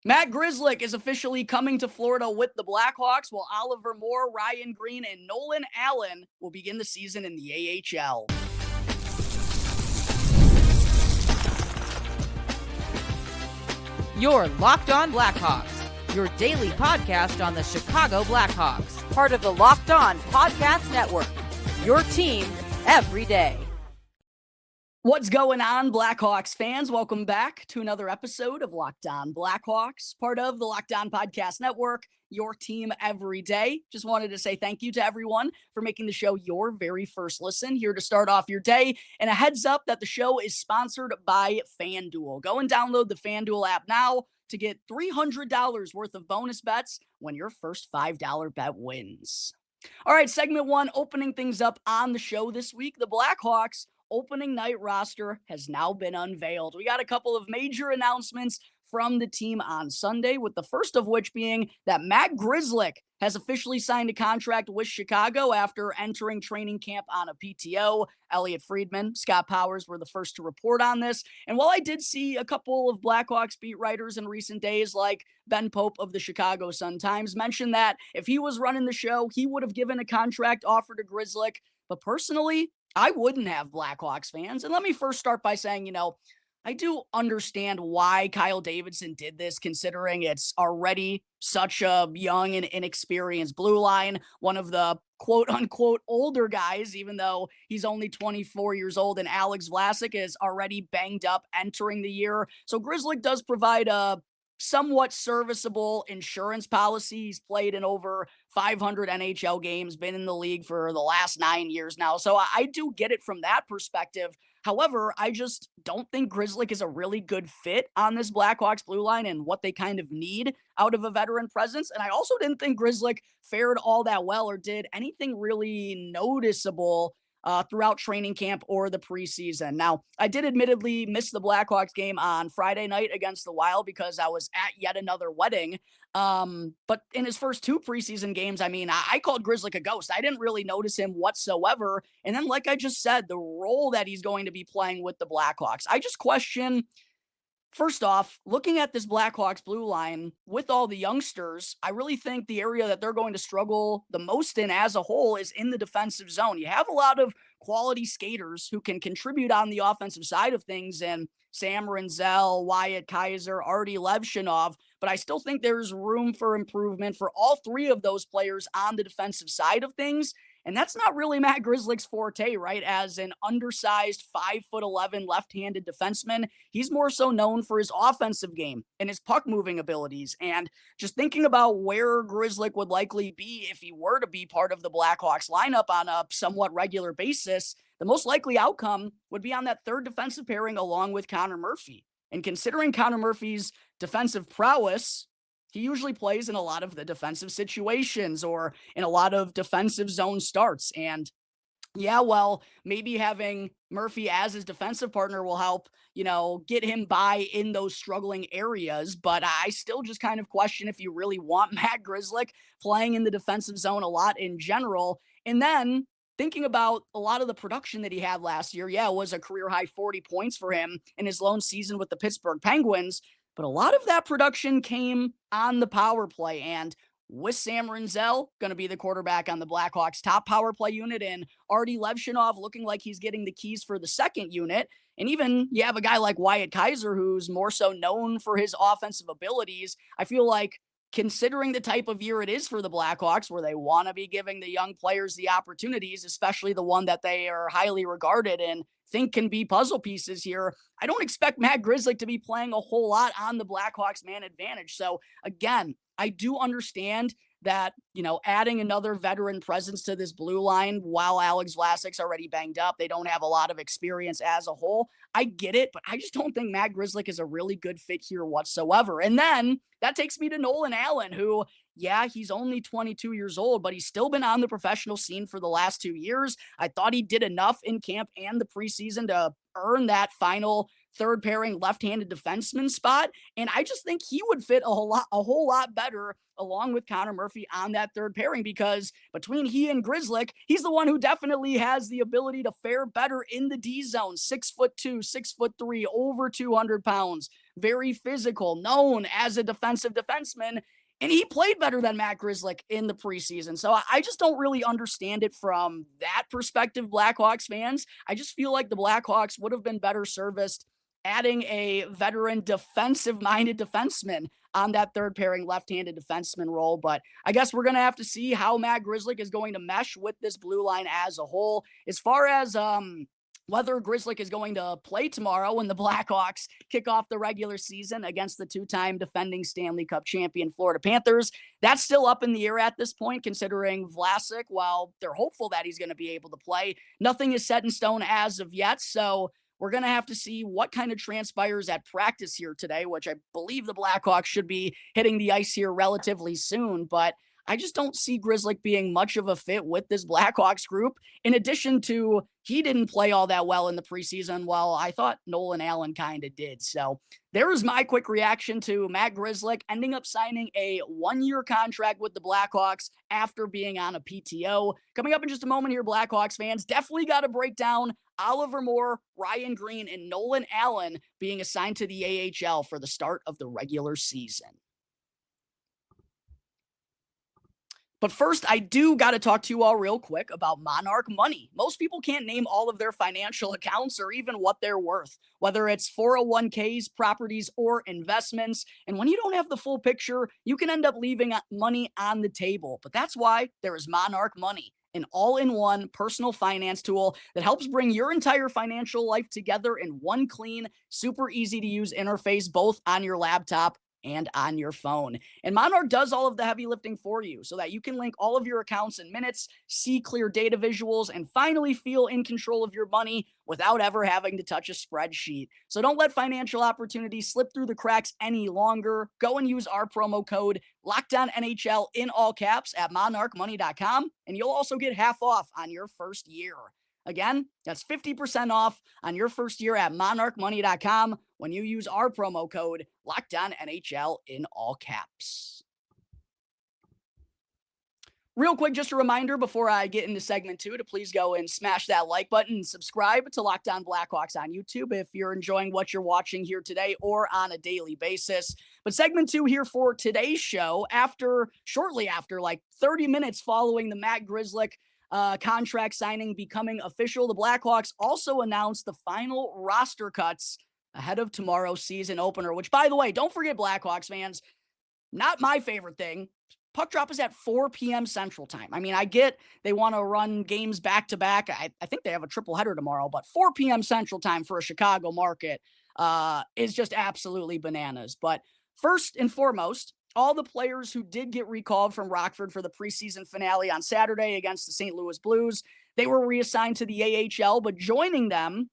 Matt Grzelcyk is officially coming to Florida with the Blackhawks, while Oliver Moore, Ryan Greene, and Nolan Allan will begin the season in the AHL. You're Locked On Blackhawks, your daily podcast on the Chicago Blackhawks, part of the Locked On Podcast Network, your team every day. What's going on, Blackhawks fans? Welcome back to another episode of Locked On Blackhawks, part of the Locked On Podcast Network, your team every day. Just wanted to say thank you to everyone for making the show your very first listen, here to start off your day. And a heads up that the show is sponsored by FanDuel. Go and download the FanDuel app now to get $300 worth of bonus bets when your first $5 bet wins. All right, segment one, opening things up on the show this week. The Blackhawks opening night roster has now been unveiled. We got a couple of major announcements from the team on Sunday, with the first of which being that Matt Grzelcyk has officially signed a contract with Chicago after entering training camp on a PTO. Elliot Friedman, Scott Powers were the first to report on this. And while I did see a couple of Blackhawks beat writers in recent days, like Ben Pope of the Chicago Sun-Times, mentioned that if he was running the show, he would have given a contract offer to Grzelcyk. But personally, I wouldn't have, Blackhawks fans. And let me first start by saying, I do understand why Kyle Davidson did this, considering it's already such a young and inexperienced blue line, one of the quote-unquote older guys, even though he's only 24 years old, and Alex Vlasic is already banged up entering the year. So Grzelcyk does provide a somewhat serviceable insurance policy. He's played in over 500 NHL games, been in the league for the last 9 years now. So I do get it from that perspective. However, I just don't think Grzelcyk is a really good fit on this Blackhawks blue line and what they kind of need out of a veteran presence. And I also didn't think Grzelcyk fared all that well or did anything really noticeable throughout training camp or the preseason. Now, I did admittedly miss the Blackhawks game on Friday night against the Wild because I was at yet another wedding. But in his first two preseason games, I called Grzelcyk a ghost. I didn't really notice him whatsoever. And then, like I just said, the role that he's going to be playing with the Blackhawks, I just question. First off, looking at this Blackhawks blue line with all the youngsters, I really think the area that they're going to struggle the most in as a whole is in the defensive zone. You have a lot of quality skaters who can contribute on the offensive side of things, and Sam Rinzel, Wyatt Kaiser, Artie Levshinov, but I still think there's room for improvement for all three of those players on the defensive side of things. And that's not really Matt Grzelcyk's forte, right? As an undersized 5'11" left-handed defenseman, he's more so known for his offensive game and his puck-moving abilities. And just thinking about where Grzelcyk would likely be if he were to be part of the Blackhawks lineup on a somewhat regular basis, the most likely outcome would be on that third defensive pairing along with Connor Murphy. And considering Connor Murphy's defensive prowess, he usually plays in a lot of the defensive situations or in a lot of defensive zone starts. And yeah, well, maybe having Murphy as his defensive partner will help, get him by in those struggling areas. But I still just kind of question if you really want Matt Grzelcyk playing in the defensive zone a lot in general. And then thinking about a lot of the production that he had last year, it was a career high 40 points for him in his lone season with the Pittsburgh Penguins. But a lot of that production came on the power play, and with Sam Rinzel going to be the quarterback on the Blackhawks' top power play unit, and Artie Levshinov looking like he's getting the keys for the second unit, and even you have a guy like Wyatt Kaiser who's more so known for his offensive abilities. I feel like, considering the type of year it is for the Blackhawks, where they want to be giving the young players the opportunities, especially the one that they are highly regarded and think can be puzzle pieces here, I don't expect Matt Grzelcyk to be playing a whole lot on the Blackhawks man advantage. So again, I do understand that, adding another veteran presence to this blue line while Alex Vlasic's already banged up, they don't have a lot of experience as a whole. I get it, but I just don't think Matt Grzelcyk is a really good fit here whatsoever. And then that takes me to Nolan Allan, who, he's only 22 years old, but he's still been on the professional scene for the last 2 years. I thought he did enough in camp and the preseason to earn that final third pairing left-handed defenseman spot. And I just think he would fit a whole lot better along with Connor Murphy on that third pairing, because between he and Grzelcyk, he's the one who definitely has the ability to fare better in the D zone. 6'2", 6'3", over 200 pounds, very physical, known as a defensive defenseman. And he played better than Matt Grzelcyk in the preseason. So I just don't really understand it from that perspective, Blackhawks fans. I just feel like the Blackhawks would have been better serviced adding a veteran defensive-minded defenseman on that third pairing left-handed defenseman role. But I guess we're going to have to see how Matt Grzelcyk is going to mesh with this blue line as a whole. As far as whether Grzelcyk is going to play tomorrow when the Blackhawks kick off the regular season against the two-time defending Stanley Cup champion Florida Panthers, that's still up in the air at this point, considering Vlasic, while they're hopeful that he's going to be able to play, nothing is set in stone as of yet. So we're going to have to see what kind of transpires at practice here today, which I believe the Blackhawks should be hitting the ice here relatively soon. But I just don't see Grzelcyk being much of a fit with this Blackhawks group. In addition to, he didn't play all that well in the preseason, while I thought Nolan Allan kind of did. So there's my quick reaction to Matt Grzelcyk ending up signing a one-year contract with the Blackhawks after being on a PTO. Coming up in just a moment here, Blackhawks fans, definitely got to break down Oliver Moore, Ryan Greene, and Nolan Allan being assigned to the AHL for the start of the regular season. But first, I do got to talk to you all real quick about Monarch Money. Most people can't name all of their financial accounts or even what they're worth, whether it's 401ks, properties, or investments. And when you don't have the full picture, you can end up leaving money on the table. But that's why there is Monarch Money, an all-in-one personal finance tool that helps bring your entire financial life together in one clean, super easy-to-use interface, both on your laptop and on your phone. And Monarch does all of the heavy lifting for you so that you can link all of your accounts in minutes, see clear data visuals, and finally feel in control of your money without ever having to touch a spreadsheet. So don't let financial opportunities slip through the cracks any longer. Go and use our promo code LOCKEDONNHL in all caps at monarchmoney.com, and you'll also get half off on your first year. Again, that's 50% off on your first year at monarchmoney.com when you use our promo code LOCKEDONNHL in all caps. Real quick, just a reminder before I get into segment 2 to please go and smash that like button and subscribe to Locked On Blackhawks on YouTube if you're enjoying what you're watching here today or on a daily basis. But segment 2 here for today's show, shortly after, like 30 minutes following the Matt Grzelcyk contract signing becoming official, the Blackhawks also announced the final roster cuts ahead of tomorrow's season opener, which, by the way, don't forget, Blackhawks fans, not my favorite thing. Puck drop is at 4 p.m. Central Time. I mean, I get they want to run games back-to-back. I think they have a triple header tomorrow, but 4 p.m. Central Time for a Chicago market is just absolutely bananas. But first and foremost, all the players who did get recalled from Rockford for the preseason finale on Saturday against the St. Louis Blues, they were reassigned to the AHL, but joining them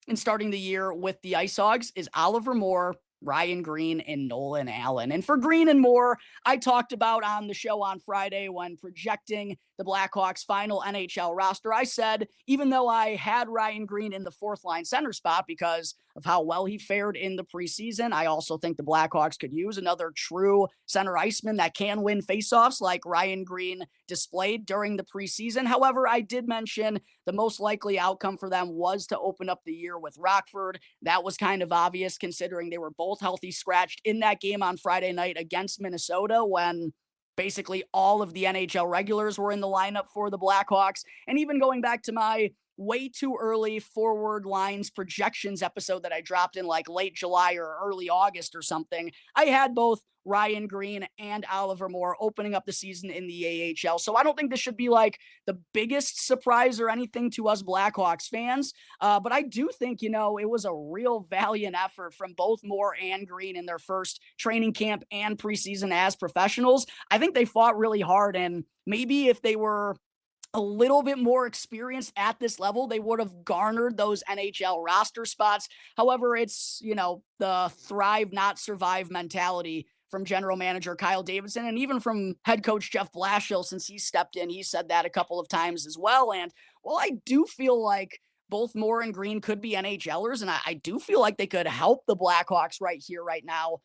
in starting the year with the Ice Hogs is Oliver Moore, Ryan Greene, and Nolan Allan. And for Greene and Moore, I talked about on the show on Friday when projecting the Blackhawks' final NHL roster. I said, even though I had Ryan Greene in the fourth line center spot because of how well he fared in the preseason, I also think the Blackhawks could use another true center iceman that can win faceoffs like Ryan Greene displayed during the preseason. However, I did mention the most likely outcome for them was to open up the year with Rockford. That was kind of obvious considering they were both healthy scratched in that game on Friday night against Minnesota when basically all of the NHL regulars were in the lineup for the Blackhawks. And even going back to my way too early forward lines projections episode that I dropped in like late July or early August or something, I had both Ryan Greene and Oliver Moore opening up the season in the AHL. So I don't think this should be like the biggest surprise or anything to us Blackhawks fans. But I do think, it was a real valiant effort from both Moore and Greene in their first training camp and preseason as professionals. I think they fought really hard, and maybe if they were a little bit more experienced at this level, they would have garnered those NHL roster spots. However, it's, the thrive, not survive mentality from general manager Kyle Davidson and even from head coach Jeff Blashill since he stepped in. He said that a couple of times as well. And, well, I do feel like both Moore and Greene could be NHLers, and I do feel like they could help the Blackhawks right here, right now.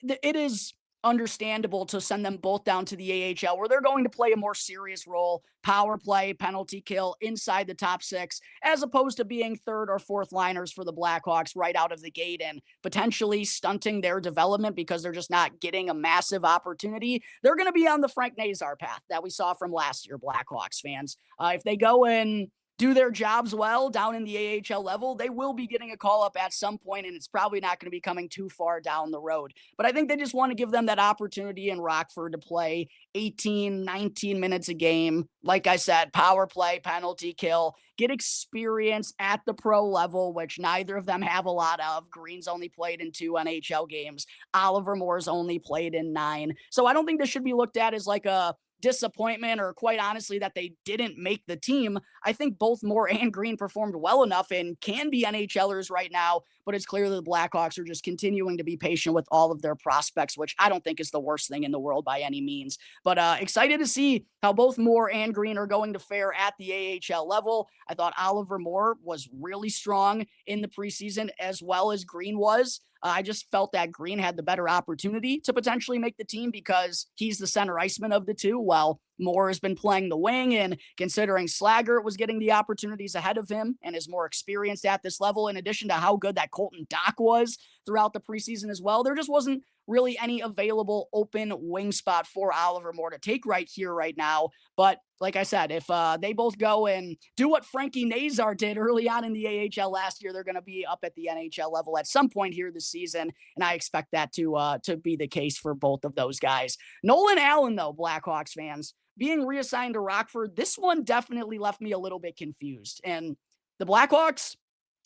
It is understandable to send them both down to the AHL where they're going to play a more serious role, power play, penalty kill inside the top six, as opposed to being third or fourth liners for the Blackhawks right out of the gate and potentially stunting their development because they're just not getting a massive opportunity. They're going to be on the Frank Nazar path that we saw from last year, Blackhawks fans. If they go and do their jobs well down in the AHL level, they will be getting a call up at some point, and it's probably not going to be coming too far down the road. But I think they just want to give them that opportunity in Rockford to play 18, 19 minutes a game. Like I said, power play, penalty kill, get experience at the pro level, which neither of them have a lot of. Greene's only played in 2 NHL games. Oliver Moore's only played in 9. So I don't think this should be looked at as like a disappointment or quite honestly that they didn't make the team. I think both Moore and Greene performed well enough and can be NHLers right now, but it's clear that the Blackhawks are just continuing to be patient with all of their prospects, which I don't think is the worst thing in the world by any means. But excited to see how both Moore and Greene are going to fare at the AHL level. I thought Oliver Moore was really strong in the preseason as well as Greene was. I just felt that Greene had the better opportunity to potentially make the team because he's the center iceman of the two, while Moore has been playing the wing, and considering Slaggert was getting the opportunities ahead of him and is more experienced at this level, in addition to how good that Colton Dock was throughout the preseason as well, there just wasn't really any available open wing spot for Oliver Moore to take right here, right now. But like I said, if they both go and do what Frankie Nazar did early on in the AHL last year, they're going to be up at the NHL level at some point here this season, and I expect that to be the case for both of those guys. Nolan Allan, though, Blackhawks fans, being reassigned to Rockford, this one definitely left me a little bit confused. And the Blackhawks,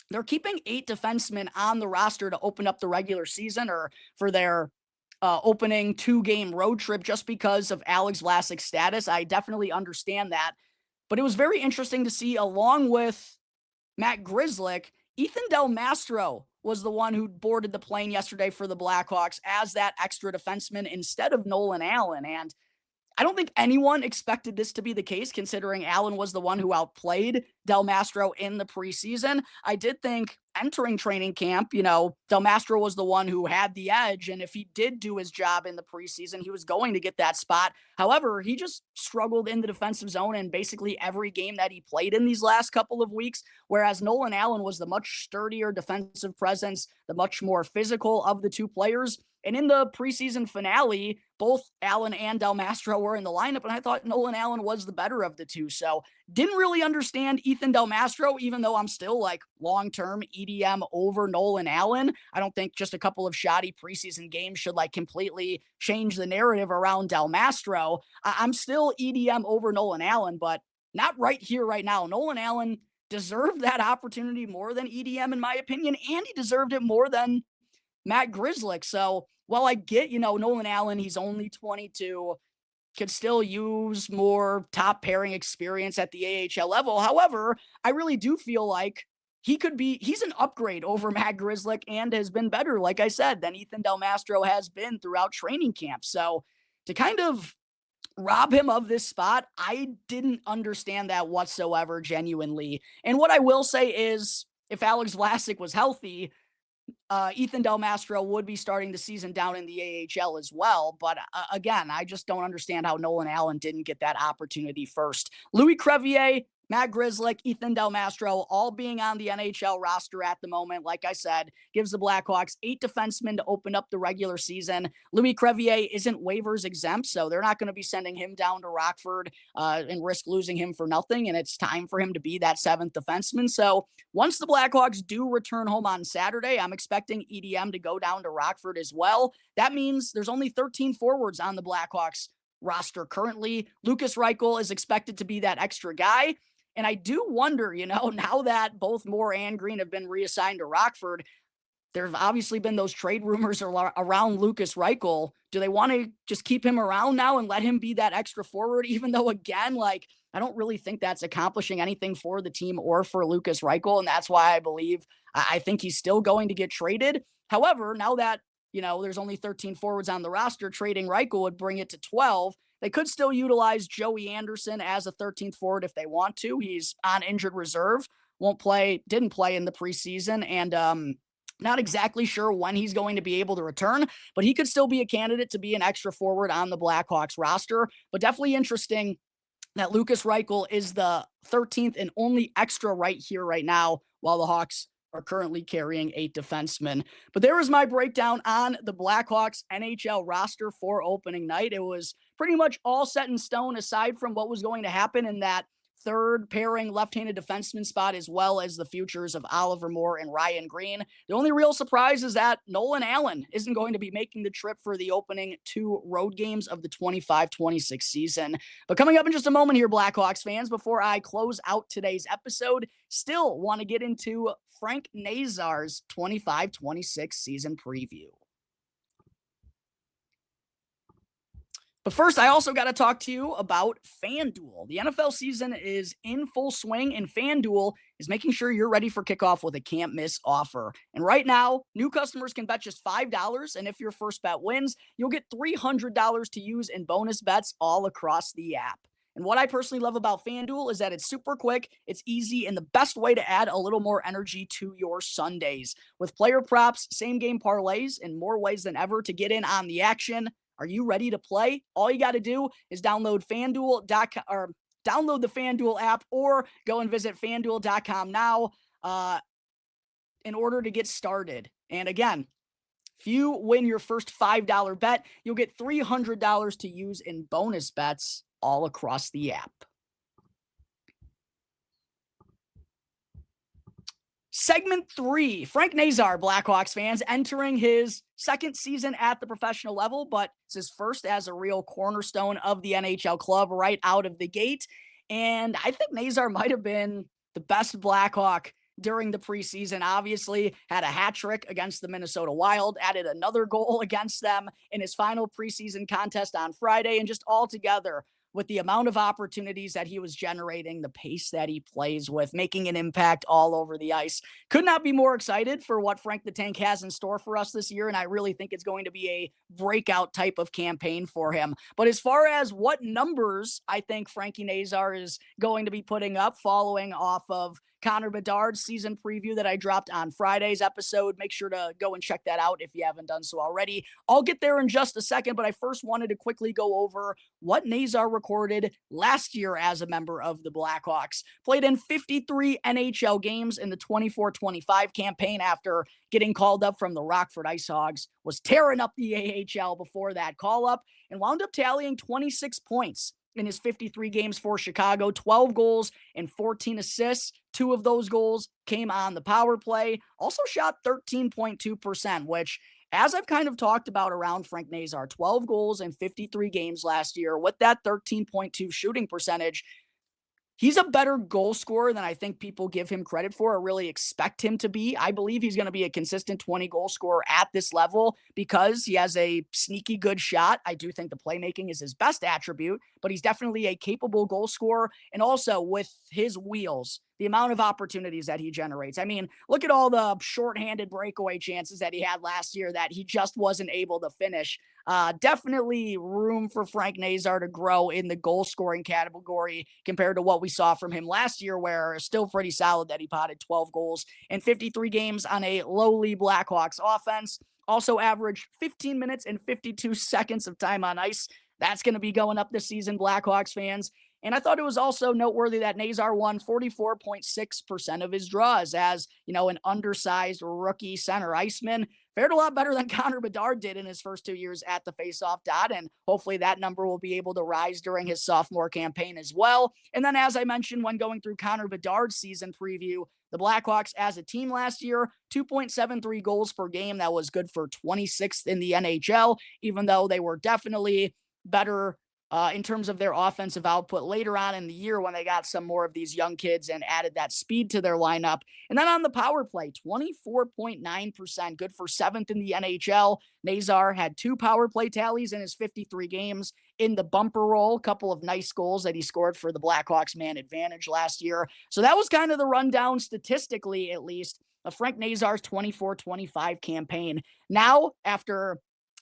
they're keeping 8 defensemen on the roster to open up the regular season or for their opening 2-game road trip just because of Alex Vlasic's status. I definitely understand that. But it was very interesting to see, along with Matt Grzelcyk, Ethan Del Mastro was the one who boarded the plane yesterday for the Blackhawks as that extra defenseman instead of Nolan Allan. And I don't think anyone expected this to be the case, considering Allan was the one who outplayed Del Mastro in the preseason. I did think entering training camp, Del Mastro was the one who had the edge, and if he did do his job in the preseason, he was going to get that spot. However, he just struggled in the defensive zone in basically every game that he played in these last couple of weeks, whereas Nolan Allan was the much sturdier defensive presence, the much more physical of the two players. And in the preseason finale, both Allan and Del Mastro were in the lineup, and I thought Nolan Allan was the better of the two. So didn't really understand Ethan Del Mastro, even though I'm still like long-term EDM over Nolan Allan. I don't think just a couple of shoddy preseason games should like completely change the narrative around Del Mastro. I'm still EDM over Nolan Allan, but not right here, right now. Nolan Allan deserved that opportunity more than EDM, in my opinion, and he deserved it more than Matt Grzelcyk. So while I get, Nolan Allan, he's only 22, could still use more top pairing experience at the AHL level. However, I really do feel like he's an upgrade over Matt Grzelcyk and has been better, like I said, than Ethan Del Mastro has been throughout training camp. So to kind of rob him of this spot, I didn't understand that whatsoever, genuinely. And what I will say is, if Alex Vlasic was healthy, Ethan Del Mastro would be starting the season down in the AHL as well. But again, I just don't understand how Nolan Allan didn't get that opportunity first. Louis Crevier, Matt Grzelcyk, Ethan Del Mastro, all being on the NHL roster at the moment, like I said, gives the Blackhawks 8 defensemen to open up the regular season. Louis Crevier isn't waivers exempt, so they're not going to be sending him down to Rockford and risk losing him for nothing, and it's time for him to be that 7th defenseman. So once the Blackhawks do return home on Saturday, I'm expecting EDM to go down to Rockford as well. That means there's only 13 forwards on the Blackhawks roster currently. Lukas Reichel is expected to be that extra guy. And I do wonder, now that both Moore and Greene have been reassigned to Rockford, there have obviously been those trade rumors around Lukas Reichel. Do they want to just keep him around now and let him be that extra forward, even though, again, I don't really think that's accomplishing anything for the team or for Lukas Reichel, and that's why I think he's still going to get traded. However, now that, there's only 13 forwards on the roster, trading Reichel would bring it to 12. They could still utilize Joey Anderson as a 13th forward if they want to. He's on injured reserve, didn't play in the preseason, and not exactly sure when he's going to be able to return, but he could still be a candidate to be an extra forward on the Blackhawks roster. But definitely interesting that Lukas Reichel is the 13th and only extra right here right now, while the Hawks are currently carrying 8 defensemen. But there is my breakdown on the Blackhawks NHL roster for opening night. It was pretty much all set in stone aside from what was going to happen in that third pairing left-handed defenseman spot, as well as the futures of Oliver Moore and Ryan Greene. The only real surprise is that Nolan Allan isn't going to be making the trip for the opening 2 road games of the 25-26 season. But coming up in just a moment here, Blackhawks fans, before I close out today's episode, still want to get into Frank Nazar's 25-26 season preview. But first, I also got to talk to you about FanDuel. The NFL season is in full swing, and FanDuel is making sure you're ready for kickoff with a can't-miss offer. And right now, new customers can bet just $5, and if your first bet wins, you'll get $300 to use in bonus bets all across the app. And what I personally love about FanDuel is that it's super quick, it's easy, and the best way to add a little more energy to your Sundays. With player props, same-game parlays, and more ways than ever to get in on the action. Are you ready to play? All you got to do is download FanDuel.com or download the FanDuel app, or go and visit FanDuel.com now in order to get started. And again, if you win your first $5 bet, you'll get $300 to use in bonus bets all across the app. Segment 3, Frank Nazar, Blackhawks fans, entering his second season at the professional level, but it's his first as a real cornerstone of the NHL club right out of the gate. And I think Nazar might have been the best Blackhawk during the preseason. Obviously, had a hat trick against the Minnesota Wild, added another goal against them in his final preseason contest on Friday, and just altogether, with the amount of opportunities that he was generating, the pace that he plays with, making an impact all over the ice. Could not be more excited for what Frank the Tank has in store for us this year, and I really think it's going to be a breakout type of campaign for him. But as far as what numbers I think Frankie Nazar is going to be putting up following off of Connor Bedard's season preview that I dropped on Friday's episode. Make sure to go and check that out if you haven't done so already. I'll get there in just a second, but I first wanted to quickly go over what Nazar recorded last year as a member of the Blackhawks. Played in 53 NHL games in the 24-25 campaign after getting called up from the Rockford Ice Hogs, was tearing up the AHL before that call-up, and wound up tallying 26 points in his 53 games for Chicago, 12 goals and 14 assists. 2 of those goals came on the power play. Also shot 13.2%, which, as I've kind of talked about around Frank Nazar, 12 goals in 53 games last year with that 13.2 shooting percentage. He's a better goal scorer than I think people give him credit for or really expect him to be. I believe he's going to be a consistent 20-goal scorer at this level because he has a sneaky good shot. I do think the playmaking is his best attribute, but he's definitely a capable goal scorer. And also with his wheels, the amount of opportunities that he generates. I mean, look at all the shorthanded breakaway chances that he had last year that he just wasn't able to finish. Definitely room for Frank Nazar to grow in the goal scoring category compared to what we saw from him last year, where it's still pretty solid that he potted 12 goals in 53 games on a lowly Blackhawks offense. Also averaged 15 minutes and 52 seconds of time on ice. That's going to be going up this season, Blackhawks fans. And I thought it was also noteworthy that Nazar won 44.6% of his draws as, an undersized rookie center iceman. Fared a lot better than Connor Bedard did in his first 2 years at the faceoff dot, and hopefully that number will be able to rise during his sophomore campaign as well. And then, as I mentioned when going through Connor Bedard's season preview, the Blackhawks as a team last year, 2.73 goals per game. That was good for 26th in the NHL, even though they were definitely better in terms of their offensive output later on in the year when they got some more of these young kids and added that speed to their lineup. And then on the power play, 24.9%, good for 7th in the NHL. Nazar had 2 power play tallies in his 53 games in the bumper role, a couple of nice goals that he scored for the Blackhawks man advantage last year. So that was kind of the rundown, statistically at least, of Frank Nazar's 24-25 campaign. Now, after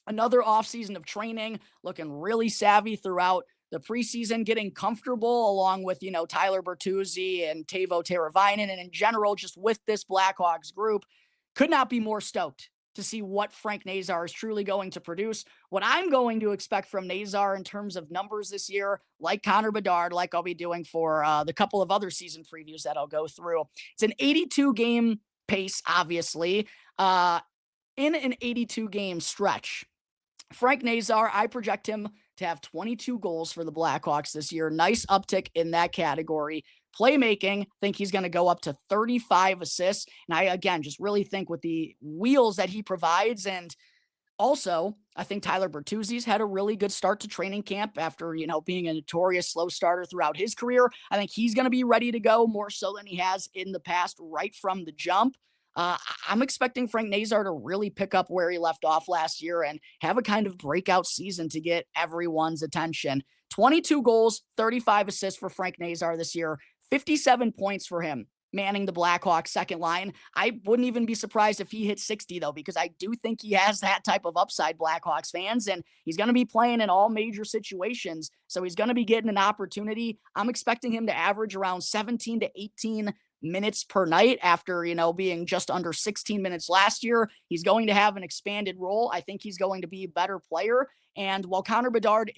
another offseason of training, looking really savvy throughout the preseason, getting comfortable along with, Tyler Bertuzzi and Teuvo Teravainen, and in general, just with this Blackhawks group. Could not be more stoked to see what Frank Nazar is truly going to produce. What I'm going to expect from Nazar in terms of numbers this year, like Connor Bedard, like I'll be doing for the couple of other season previews that I'll go through. It's an 82-game pace, obviously. In an 82-game stretch, Frank Nazar, I project him to have 22 goals for the Blackhawks this year. Nice uptick in that category. Playmaking, think he's going to go up to 35 assists. And I, again, just really think with the wheels that he provides. And also, I think Tyler Bertuzzi's had a really good start to training camp after, being a notorious slow starter throughout his career. I think he's going to be ready to go more so than he has in the past right from the jump. I'm expecting Frank Nazar to really pick up where he left off last year and have a kind of breakout season to get everyone's attention. 22 goals, 35 assists for Frank Nazar this year, 57 points for him, manning the Blackhawks second line. I wouldn't even be surprised if he hit 60, though, because I do think he has that type of upside, Blackhawks fans, and he's going to be playing in all major situations, so he's going to be getting an opportunity. I'm expecting him to average around 17 to 18 minutes per night after, being just under 16 minutes last year. He's going to have an expanded role. I think he's going to be a better player. And while Connor Bedard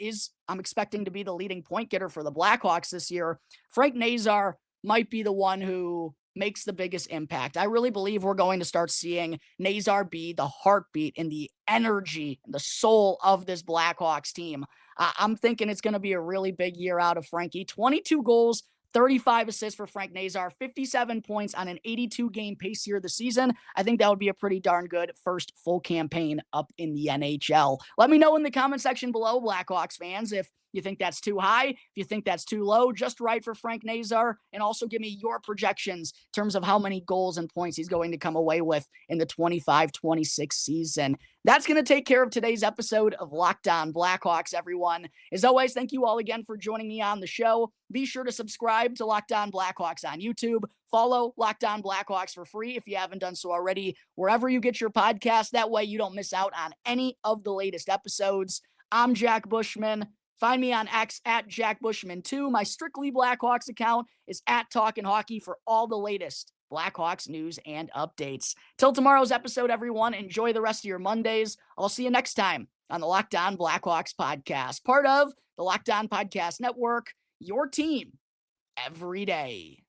I'm expecting to be the leading point getter for the Blackhawks this year, Frank Nazar might be the one who makes the biggest impact. I really believe we're going to start seeing Nazar be the heartbeat and the energy and the soul of this Blackhawks team. I'm thinking it's going to be a really big year out of Frankie. 22 goals, 35 assists for Frank Nazar, 57 points on an 82-game pace here this season. I think that would be a pretty darn good first full campaign up in the NHL. Let me know in the comment section below, Blackhawks fans, if you think that's too high, if you think that's too low, just right for Frank Nazar, and also give me your projections in terms of how many goals and points he's going to come away with in the 25-26 season. That's going to take care of today's episode of Locked On Blackhawks, everyone. As always, thank you all again for joining me on the show. Be sure to subscribe to Locked On Blackhawks on YouTube. Follow Locked On Blackhawks for free if you haven't done so already, wherever you get your podcast. That way you don't miss out on any of the latest episodes. I'm Jack Bushman. Find me on X at Jack Bushman2. My Strictly Blackhawks account is at Talkin' Hockey for all the latest Blackhawks news and updates. Till tomorrow's episode, everyone, enjoy the rest of your Mondays. I'll see you next time on the Locked On Blackhawks podcast, part of the Locked On Podcast Network, your team every day.